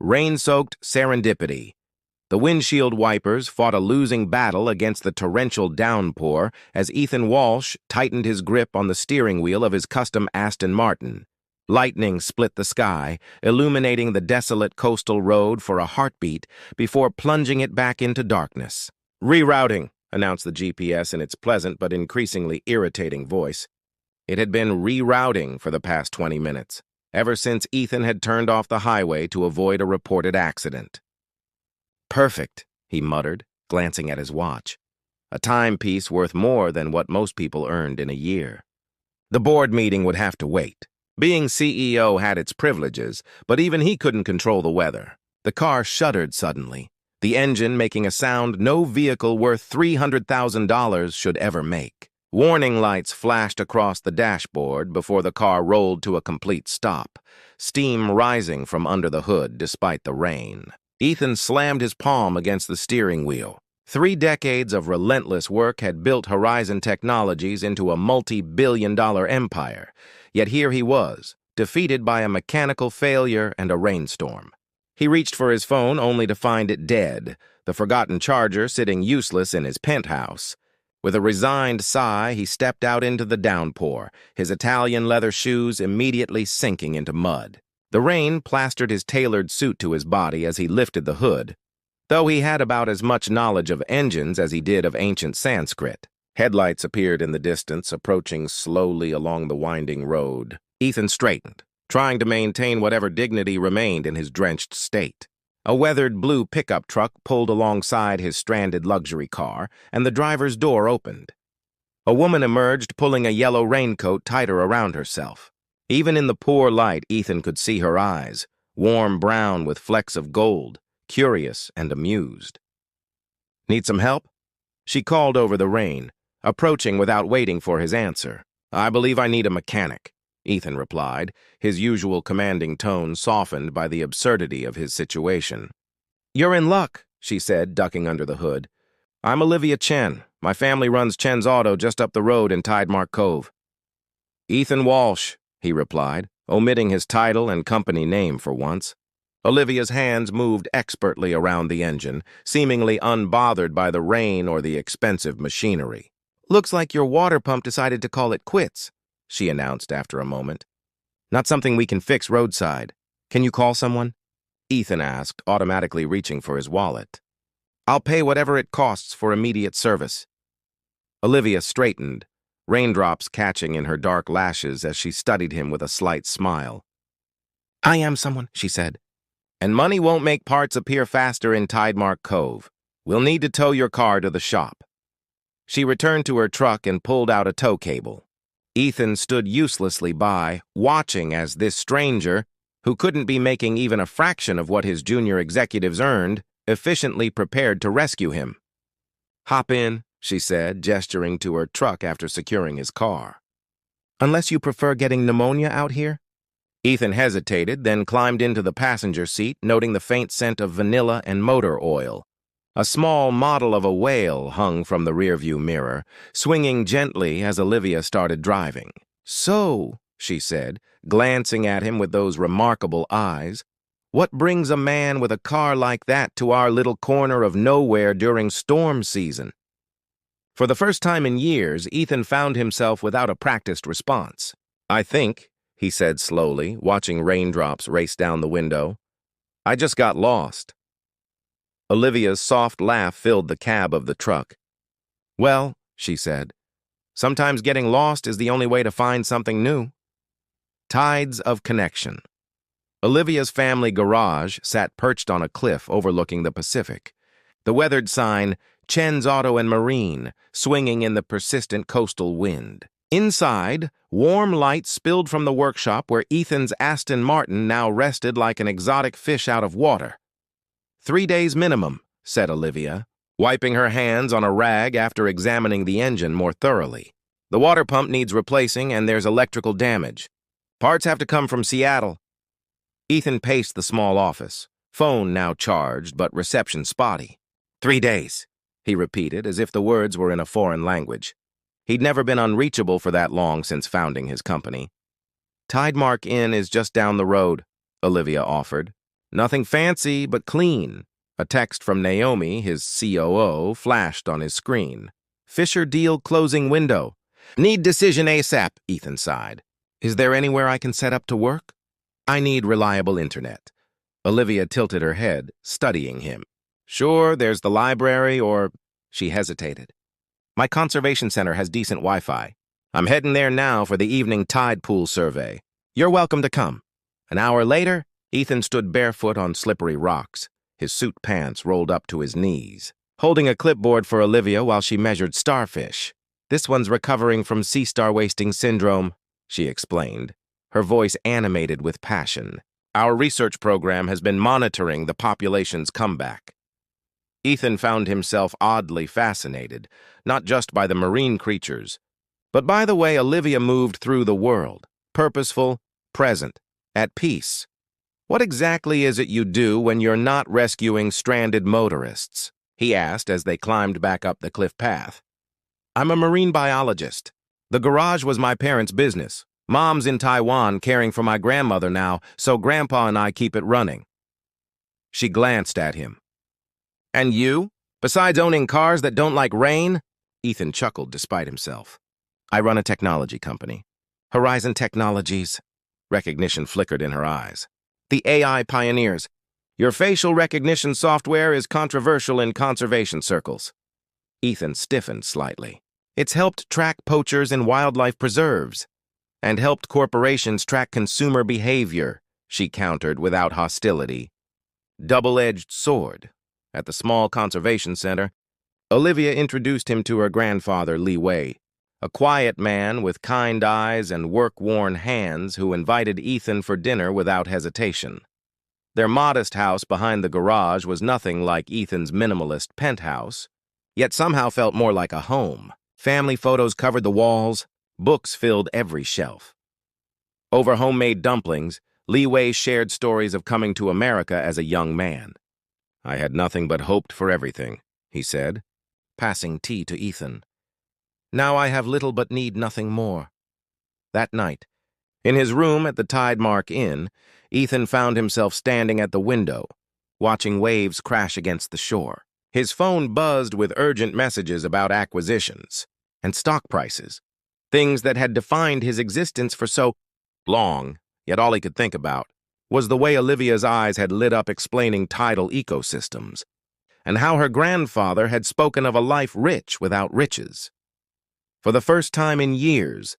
Rain-soaked serendipity. The windshield wipers fought a losing battle against the torrential downpour as Ethan Walsh tightened his grip on the steering wheel of his custom Aston Martin. Lightning split the sky, illuminating the desolate coastal road for a heartbeat before plunging it back into darkness. "Rerouting," announced the GPS in its pleasant but increasingly irritating voice. It had been rerouting for the past 20 minutes, ever since Ethan had turned off the highway to avoid a reported accident. "Perfect," he muttered, glancing at his watch. A timepiece worth more than what most people earned in a year. The board meeting would have to wait. Being CEO had its privileges, but even he couldn't control the weather. The car shuddered suddenly, the engine making a sound no vehicle worth $300,000 should ever make. Warning lights flashed across the dashboard before the car rolled to a complete stop, steam rising from under the hood despite the rain. Ethan slammed his palm against the steering wheel. 3 decades of relentless work had built Horizon Technologies into a multi-billion-dollar empire, yet here he was, defeated by a mechanical failure and a rainstorm. He reached for his phone only to find it dead, the forgotten charger sitting useless in his penthouse. With a resigned sigh, he stepped out into the downpour, his Italian leather shoes immediately sinking into mud. The rain plastered his tailored suit to his body as he lifted the hood, though he had about as much knowledge of engines as he did of ancient Sanskrit. Headlights appeared in the distance, approaching slowly along the winding road. Ethan straightened, trying to maintain whatever dignity remained in his drenched state. A weathered blue pickup truck pulled alongside his stranded luxury car, and the driver's door opened. A woman emerged, pulling a yellow raincoat tighter around herself. Even in the poor light, Ethan could see her eyes, warm brown with flecks of gold, curious and amused. "Need some help?" She called over the rain, approaching without waiting for his answer. "I believe I need a mechanic," Ethan replied, his usual commanding tone softened by the absurdity of his situation. "You're in luck," she said, ducking under the hood. "I'm Olivia Chen. My family runs Chen's Auto just up the road in Tidemark Cove." "Ethan Walsh," he replied, omitting his title and company name for once. Olivia's hands moved expertly around the engine, seemingly unbothered by the rain or the expensive machinery. "Looks like your water pump decided to call it quits," she announced after a moment. "Not something we can fix roadside. Can you call someone?" Ethan asked, automatically reaching for his wallet. "I'll pay whatever it costs for immediate service." Olivia straightened, raindrops catching in her dark lashes as she studied him with a slight smile. "I am someone," she said. "And money won't make parts appear faster in Tidemark Cove. We'll need to tow your car to the shop." She returned to her truck and pulled out a tow cable. Ethan stood uselessly by, watching as this stranger, who couldn't be making even a fraction of what his junior executives earned, efficiently prepared to rescue him. "Hop in," she said, gesturing to her truck after securing his car. "Unless you prefer getting pneumonia out here?" Ethan hesitated, then climbed into the passenger seat, noting the faint scent of vanilla and motor oil. A small model of a whale hung from the rearview mirror, swinging gently as Olivia started driving. "So," she said, glancing at him with those remarkable eyes, "what brings a man with a car like that to our little corner of nowhere during storm season?" For the first time in years, Ethan found himself without a practiced response. "I think," he said slowly, watching raindrops race down the window, "I just got lost." Olivia's soft laugh filled the cab of the truck. "Well," she said, "sometimes getting lost is the only way to find something new." Tides of connection. Olivia's family garage sat perched on a cliff overlooking the Pacific. The weathered sign, "Chen's Auto and Marine," swinging in the persistent coastal wind. Inside, warm light spilled from the workshop where Ethan's Aston Martin now rested like an exotic fish out of water. 3 days minimum," said Olivia, wiping her hands on a rag after examining the engine more thoroughly. "The water pump needs replacing and there's electrical damage. Parts have to come from Seattle." Ethan paced the small office, phone now charged but reception spotty. 3 days, he repeated as if the words were in a foreign language. He'd never been unreachable for that long since founding his company. "Tidemark Inn is just down the road," Olivia offered. Nothing fancy, but clean. A text from Naomi, his COO, flashed on his screen. Fisher deal closing window. Need decision ASAP, Ethan sighed. Is there anywhere I can set up to work? I need reliable internet. Olivia tilted her head, studying him. Sure, there's the library or... She hesitated. My conservation center has decent Wi-Fi. I'm heading there now for the evening tide pool survey. You're welcome to come. An hour later, Ethan stood barefoot on slippery rocks, his suit pants rolled up to his knees, holding a clipboard for Olivia while she measured starfish. This one's recovering from sea star wasting syndrome, she explained, her voice animated with passion. Our research program has been monitoring the population's comeback. Ethan found himself oddly fascinated, not just by the marine creatures, but by the way Olivia moved through the world, purposeful, present, at peace. What exactly is it you do when you're not rescuing stranded motorists? He asked as they climbed back up the cliff path. I'm a marine biologist. The garage was my parents' business. Mom's in Taiwan caring for my grandmother now, so Grandpa and I keep it running. She glanced at him. And you? Besides owning cars that don't like rain? Ethan chuckled despite himself. I run a technology company. Horizon Technologies. Recognition flickered in her eyes. The AI pioneers. Your facial recognition software is controversial in conservation circles. Ethan stiffened slightly. It's helped track poachers in wildlife preserves and helped corporations track consumer behavior, she countered without hostility. Double-edged sword. At the small conservation center, Olivia introduced him to her grandfather, Li Wei, a quiet man with kind eyes and work-worn hands who invited Ethan for dinner without hesitation. Their modest house behind the garage was nothing like Ethan's minimalist penthouse, yet somehow felt more like a home. Family photos covered the walls, books filled every shelf. Over homemade dumplings, Li Wei shared stories of coming to America as a young man. I had nothing but hoped for everything, he said, passing tea to Ethan. Now I have little but need nothing more. That night, in his room at the Tidemark Inn, Ethan found himself standing at the window, watching waves crash against the shore. His phone buzzed with urgent messages about acquisitions and stock prices, things that had defined his existence for so long, yet all he could think about was the way Olivia's eyes had lit up explaining tidal ecosystems, and how her grandfather had spoken of a life rich without riches. For the first time in years,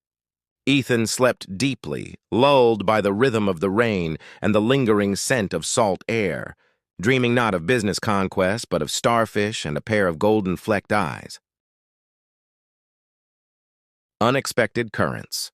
Ethan slept deeply, lulled by the rhythm of the rain and the lingering scent of salt air, dreaming not of business conquest, but of starfish and a pair of golden-flecked eyes. Unexpected currents.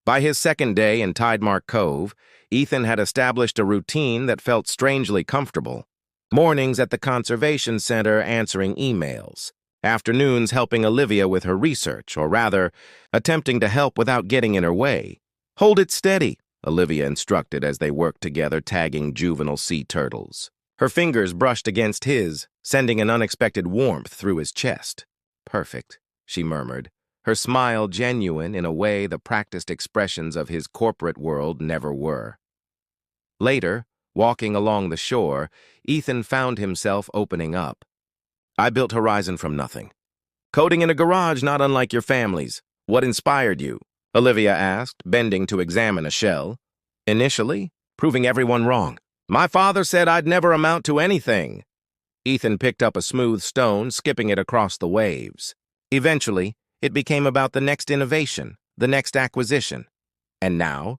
By his second day in Tidemark Cove, Ethan had established a routine that felt strangely comfortable. Mornings at the conservation center answering emails, afternoons helping Olivia with her research, or rather, attempting to help without getting in her way. Hold it steady, Olivia instructed as they worked together tagging juvenile sea turtles. Her fingers brushed against his, sending an unexpected warmth through his chest. Perfect, she murmured, her smile genuine in a way the practiced expressions of his corporate world never were. Later, walking along the shore, Ethan found himself opening up. I built Horizon from nothing. Coding in a garage not unlike your family's. What inspired you? Olivia asked, bending to examine a shell. Initially, proving everyone wrong. My father said I'd never amount to anything. Ethan picked up a smooth stone, skipping it across the waves. Eventually, it became about the next innovation, the next acquisition. And now?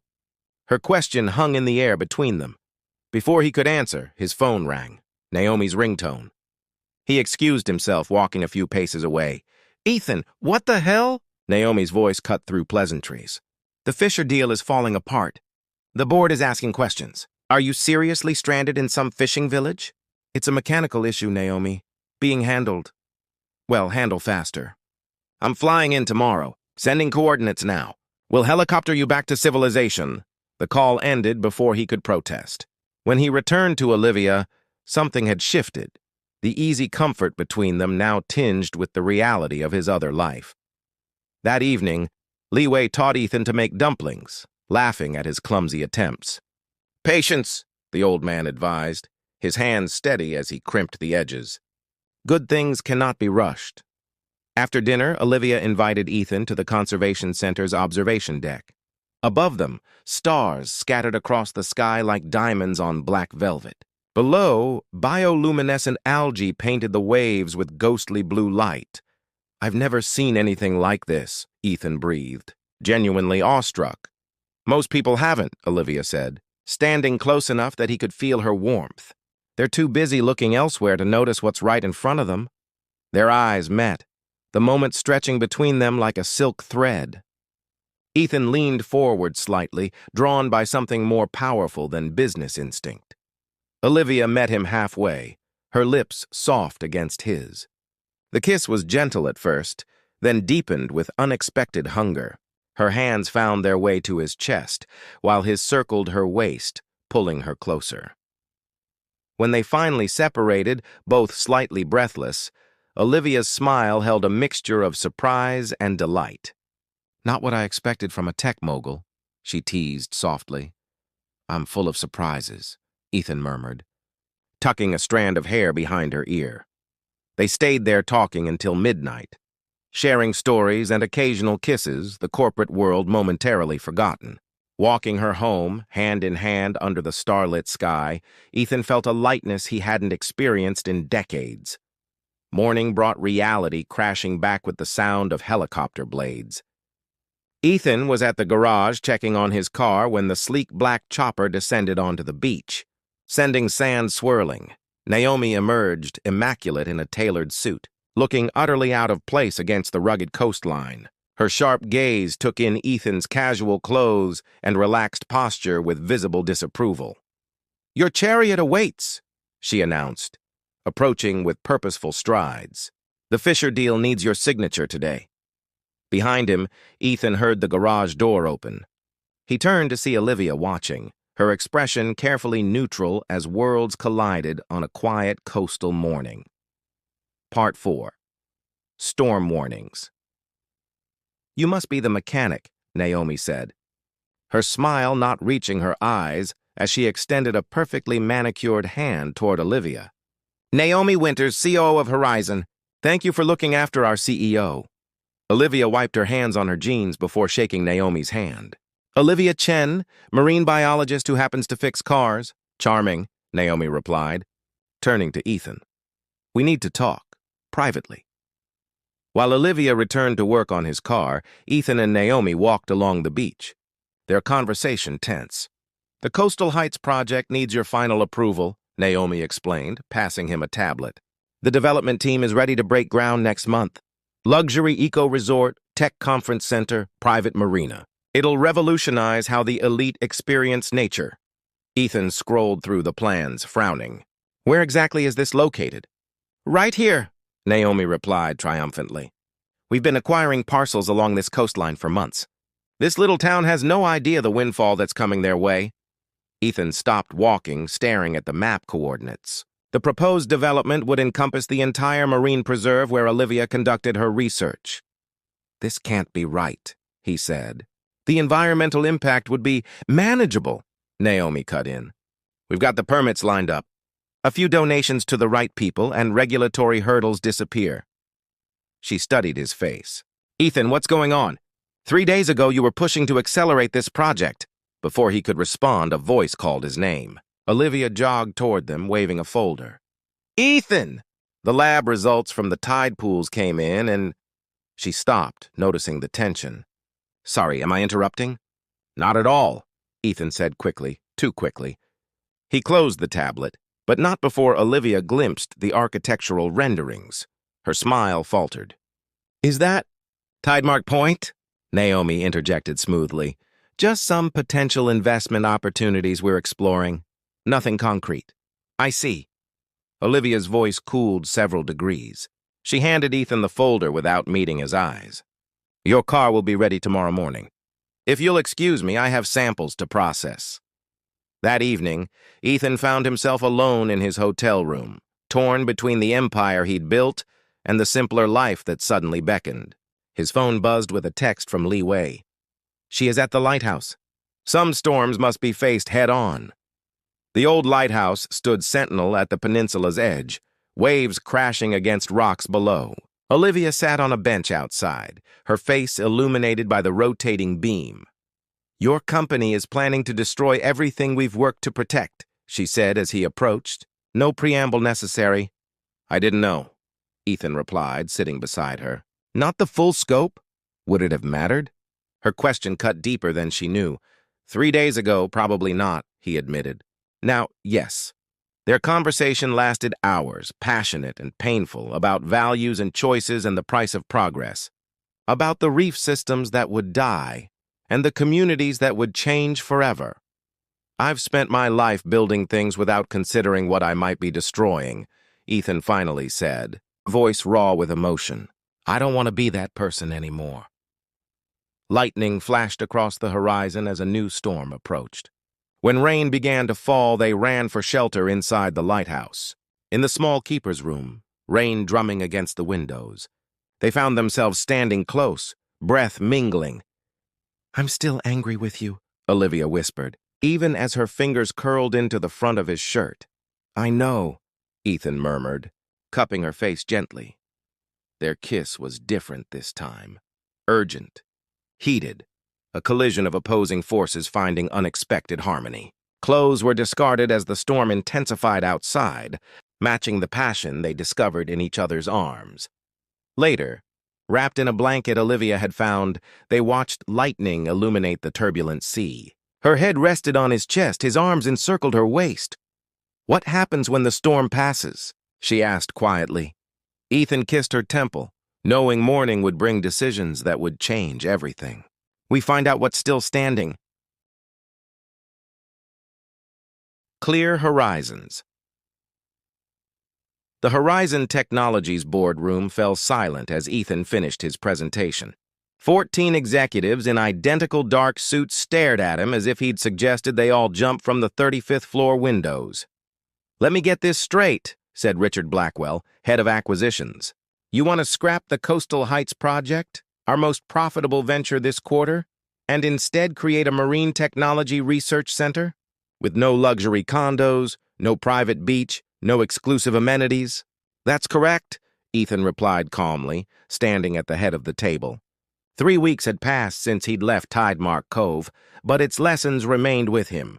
Her question hung in the air between them. Before he could answer, his phone rang, Naomi's ringtone. He excused himself, walking a few paces away. Ethan, what the hell? Naomi's voice cut through pleasantries. The Fisher deal is falling apart. The board is asking questions. Are you seriously stranded in some fishing village? It's a mechanical issue, Naomi. Being handled. Well, handle faster. I'm flying in tomorrow. Sending coordinates now. We'll helicopter you back to civilization. The call ended before he could protest. When he returned to Olivia, something had shifted. The easy comfort between them now tinged with the reality of his other life. That evening, Li Wei taught Ethan to make dumplings, laughing at his clumsy attempts. Patience, the old man advised, his hands steady as he crimped the edges. Good things cannot be rushed. After dinner, Olivia invited Ethan to the Conservation Center's observation deck. Above them, stars scattered across the sky like diamonds on black velvet. Below, bioluminescent algae painted the waves with ghostly blue light. "I've never seen anything like this," Ethan breathed, genuinely awestruck. "Most people haven't," Olivia said, standing close enough that he could feel her warmth. "They're too busy looking elsewhere to notice what's right in front of them." Their eyes met, the moment stretching between them like a silk thread. Ethan leaned forward slightly, drawn by something more powerful than business instinct. Olivia met him halfway, her lips soft against his. The kiss was gentle at first, then deepened with unexpected hunger. Her hands found their way to his chest, while his circled her waist, pulling her closer. When they finally separated, both slightly breathless, Olivia's smile held a mixture of surprise and delight. "Not what I expected from a tech mogul," she teased softly. "I'm full of surprises," Ethan murmured, tucking a strand of hair behind her ear. They stayed there talking until midnight, sharing stories and occasional kisses, the corporate world momentarily forgotten. Walking her home, hand in hand under the starlit sky, Ethan felt a lightness he hadn't experienced in decades. Morning brought reality crashing back with the sound of helicopter blades. Ethan was at the garage checking on his car when the sleek black chopper descended onto the beach, sending sand swirling. Naomi emerged, immaculate in a tailored suit, looking utterly out of place against the rugged coastline. Her sharp gaze took in Ethan's casual clothes and relaxed posture with visible disapproval. "Your chariot awaits," she announced, approaching with purposeful strides. "The Fisher deal needs your signature today." Behind him, Ethan heard the garage door open. He turned to see Olivia watching, her expression carefully neutral as worlds collided on a quiet coastal morning. Part 4. Storm Warnings. "You must be the mechanic," Naomi said, her smile not reaching her eyes as she extended a perfectly manicured hand toward Olivia. "Naomi Winters, CEO of Horizon. Thank you for looking after our CEO." Olivia wiped her hands on her jeans before shaking Naomi's hand. "Olivia Chen, marine biologist who happens to fix cars." "Charming," Naomi replied, turning to Ethan. "We need to talk, privately." While Olivia returned to work on his car, Ethan and Naomi walked along the beach, their conversation tense. "The Coastal Heights project needs your final approval," Naomi explained, passing him a tablet. "The development team is ready to break ground next month. Luxury eco-resort, tech conference center, private marina. It'll revolutionize how the elite experience nature." Ethan scrolled through the plans, frowning. "Where exactly is this located?" "Right here," Naomi replied triumphantly. "We've been acquiring parcels along this coastline for months. This little town has no idea the windfall that's coming their way." Ethan stopped walking, staring at the map coordinates. The proposed development would encompass the entire marine preserve where Olivia conducted her research. "This can't be right," he said. "The environmental impact would be manageable," Naomi cut in. "We've got the permits lined up. A few donations to the right people and regulatory hurdles disappear." She studied his face. "Ethan, what's going on? 3 days ago you were pushing to accelerate this project." Before he could respond, a voice called his name. Olivia jogged toward them, waving a folder. "Ethan!" The lab results from the tide pools came in and... She stopped, noticing the tension. "Sorry, am I interrupting?" "Not at all," Ethan said quickly, too quickly. He closed the tablet, but not before Olivia glimpsed the architectural renderings. Her smile faltered. "Is that Tidemark Point?" Naomi interjected smoothly. "Just some potential investment opportunities we're exploring. Nothing concrete." "I see." Olivia's voice cooled several degrees. She handed Ethan the folder without meeting his eyes. "Your car will be ready tomorrow morning. If you'll excuse me, I have samples to process." That evening, Ethan found himself alone in his hotel room, torn between the empire he'd built and the simpler life that suddenly beckoned. His phone buzzed with a text from Li Wei. "She is at the lighthouse. Some storms must be faced head-on." The old lighthouse stood sentinel at the peninsula's edge, waves crashing against rocks below. Olivia sat on a bench outside, her face illuminated by the rotating beam. "Your company is planning to destroy everything we've worked to protect," she said as he approached. "No preamble necessary." "I didn't know," Ethan replied, sitting beside her. "Not the full scope? Would it have mattered?" Her question cut deeper than she knew. 3 days ago, probably not, he admitted. Now, yes. Their conversation lasted hours, passionate and painful, about values and choices and the price of progress. About the reef systems that would die, and the communities that would change forever. "I've spent my life building things without considering what I might be destroying," Ethan finally said, voice raw with emotion. "I don't want to be that person anymore." Lightning flashed across the horizon as a new storm approached. When rain began to fall, they ran for shelter inside the lighthouse. In the small keeper's room, rain drumming against the windows, they found themselves standing close, breath mingling. "I'm still angry with you," Olivia whispered, even as her fingers curled into the front of his shirt. "I know," Ethan murmured, cupping her face gently. Their kiss was different this time. Urgent, heated, a collision of opposing forces finding unexpected harmony. Clothes were discarded as the storm intensified outside, matching the passion they discovered in each other's arms. Later, wrapped in a blanket Olivia had found, they watched lightning illuminate the turbulent sea. Her head rested on his chest, his arms encircled her waist. "What happens when the storm passes?" she asked quietly. Ethan kissed her temple, knowing morning would bring decisions that would change everything. "We find out what's still standing." Clear horizons. The Horizon Technologies boardroom fell silent as Ethan finished his presentation. 14 executives in identical dark suits stared at him as if he'd suggested they all jump from the 35th floor windows. "Let me get this straight," said Richard Blackwell, head of acquisitions. "You want to scrap the Coastal Heights project, our most profitable venture this quarter, and instead create a marine technology research center? With no luxury condos, no private beach, no exclusive amenities?" "That's correct," Ethan replied calmly, standing at the head of the table. 3 weeks had passed since he'd left Tidemark Cove, but its lessons remained with him.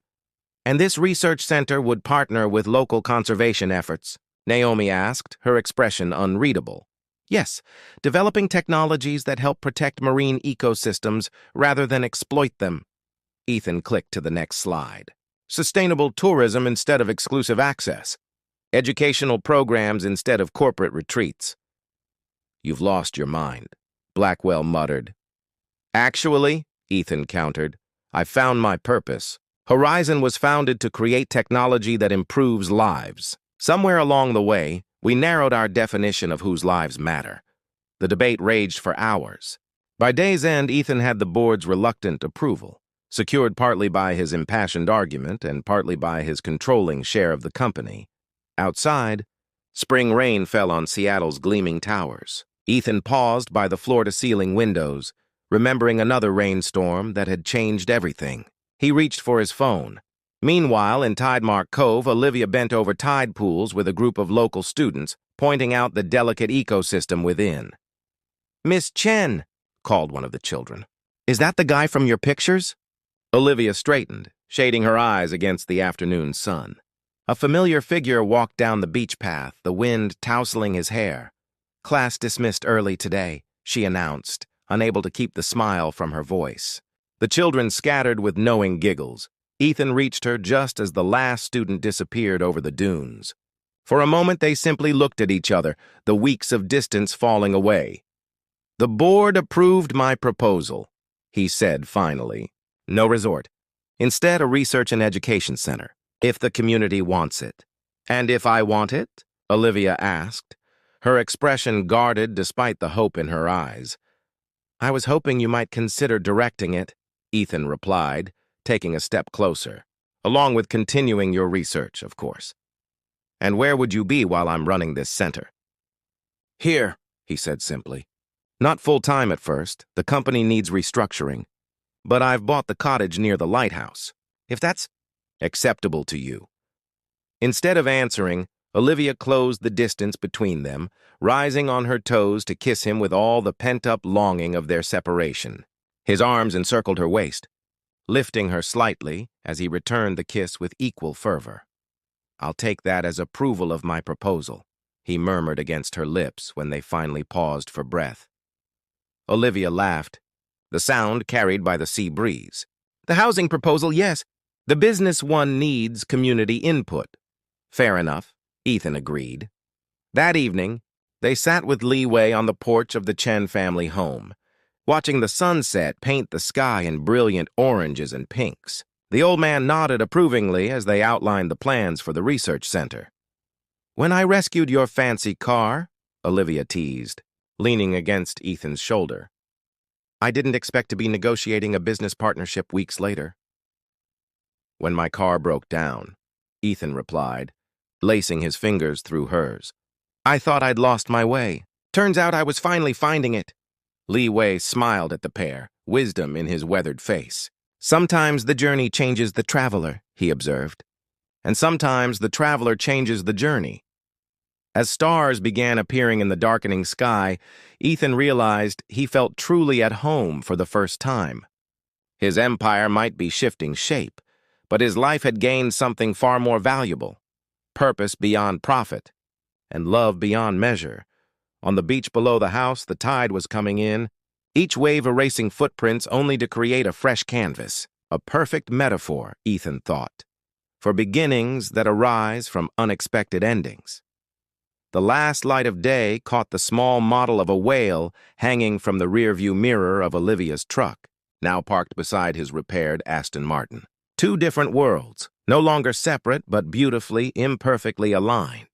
"And this research center would partner with local conservation efforts?" Naomi asked, her expression unreadable. "Yes, developing technologies that help protect marine ecosystems rather than exploit them." Ethan clicked to the next slide. "Sustainable tourism instead of exclusive access. Educational programs instead of corporate retreats." "You've lost your mind," Blackwell muttered. "Actually," Ethan countered, "I found my purpose. Horizon was founded to create technology that improves lives. Somewhere along the way, we narrowed our definition of whose lives matter. The debate raged for hours. By day's end, Ethan had the board's reluctant approval, secured partly by his impassioned argument and partly by his controlling share of the company. Outside, spring rain fell on Seattle's gleaming towers. Ethan paused by the floor-to-ceiling windows, remembering another rainstorm that had changed everything. He reached for his phone. Meanwhile, in Tidemark Cove, Olivia bent over tide pools with a group of local students, pointing out the delicate ecosystem within. "Miss Chen," called one of the children. "Is that the guy from your pictures?" Olivia straightened, shading her eyes against the afternoon sun. A familiar figure walked down the beach path, the wind tousling his hair. "Class dismissed early today," she announced, unable to keep the smile from her voice. The children scattered with knowing giggles. Ethan reached her just as the last student disappeared over the dunes. For a moment, they simply looked at each other, the weeks of distance falling away. "The board approved my proposal," he said finally. "No resort. Instead, a research and education center, if the community wants it." "And if I want it?" Olivia asked, her expression guarded despite the hope in her eyes. "I was hoping you might consider directing it," Ethan replied, taking a step closer. "Along with continuing your research, of course." "And where would you be while I'm running this center?" "Here," he said simply. "Not full-time at first. The company needs restructuring. But I've bought the cottage near the lighthouse. If that's acceptable to you." Instead of answering, Olivia closed the distance between them, rising on her toes to kiss him with all the pent-up longing of their separation. His arms encircled her waist, lifting her slightly as he returned the kiss with equal fervor. "I'll take that as approval of my proposal," he murmured against her lips when they finally paused for breath. Olivia laughed, the sound carried by the sea breeze. "The housing proposal, yes. The business one needs community input." "Fair enough," Ethan agreed. That evening, they sat with Li Wei on the porch of the Chen family home, watching the sunset paint the sky in brilliant oranges and pinks. The old man nodded approvingly as they outlined the plans for the research center. "When I rescued your fancy car," Olivia teased, leaning against Ethan's shoulder, "I didn't expect to be negotiating a business partnership weeks later." "When my car broke down," Ethan replied, lacing his fingers through hers. "I thought I'd lost my way. Turns out I was finally finding it." Li Wei smiled at the pair, wisdom in his weathered face. "Sometimes the journey changes the traveler," he observed. "And sometimes the traveler changes the journey." As stars began appearing in the darkening sky, Ethan realized he felt truly at home for the first time. His empire might be shifting shape, but his life had gained something far more valuable: purpose beyond profit, and love beyond measure. On the beach below the house, the tide was coming in, each wave erasing footprints only to create a fresh canvas. A perfect metaphor, Ethan thought, for beginnings that arise from unexpected endings. The last light of day caught the small model of a whale hanging from the rearview mirror of Olivia's truck, now parked beside his repaired Aston Martin. Two different worlds, no longer separate but beautifully, imperfectly aligned.